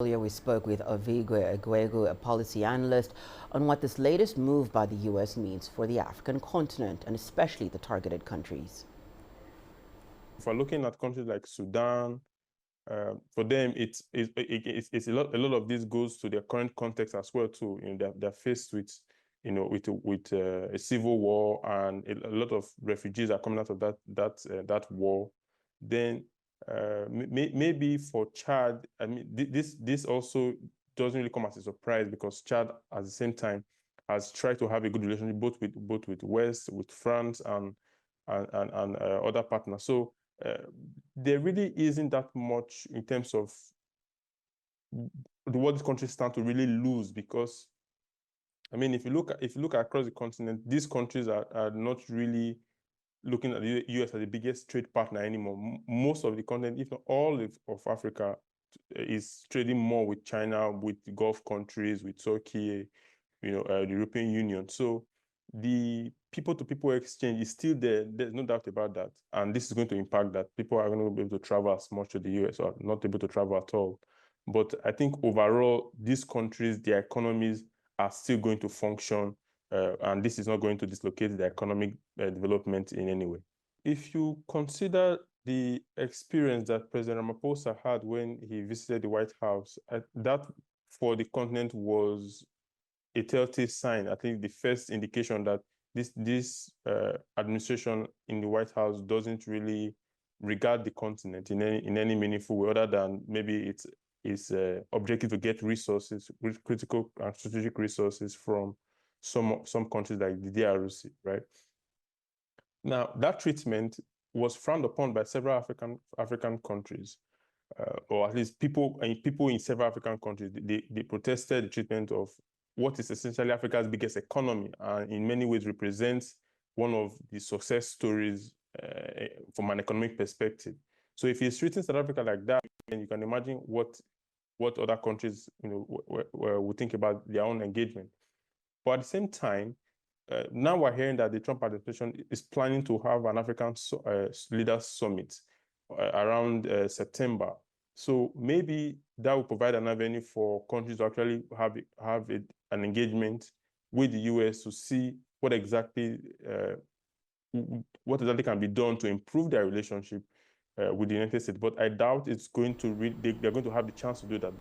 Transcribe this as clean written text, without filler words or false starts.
Earlier, we spoke with Ovigwe Eguegu, a policy analyst, on what this latest move by the U.S. means for the African continent and especially the targeted countries. If we're looking at countries like Sudan, for them, it's a lot of this goes to their current context as well too. They're faced with a civil war, and a lot of refugees are coming out of that war. Then maybe for Chad, I mean, this also doesn't really come as a surprise, because Chad at the same time has tried to have a good relationship both with West, with France, and other partners. So there really isn't that much in terms of what these countries stand to really lose, because I mean, if you look across the continent, these countries are not really looking at the US as the biggest trade partner anymore. Most of the continent, if not all of Africa, is trading more with China, with the Gulf countries, with Turkey, the European Union. So the people-to-people exchange is still there. There's no doubt about that. And this is going to impact that. People are going to be able to travel as much to the US, or not able to travel at all. But I think overall, these countries, their economies are still going to function, and this is not going to dislocate the economic development in any way. If you consider the experience that President Ramaphosa had when he visited the White House, that for the continent was a telltale sign. I think the first indication that this administration in the White House doesn't really regard the continent in any meaningful way, other than maybe it's objective to get resources, critical and strategic resources from some countries like the DRC, right? Now, that treatment was frowned upon by several African countries, or at least people in several African countries. They protested the treatment of what is essentially Africa's biggest economy, and in many ways represents one of the success stories from an economic perspective. So if he's treating South Africa like that, then you can imagine what other countries would think about their own engagement. But at the same time, now we're hearing that the Trump administration is planning to have an African leaders summit around September. So maybe that will provide an avenue for countries to actually have an engagement with the US to see what exactly can be done to improve their relationship with the United States. But I doubt they're going to have the chance to do that.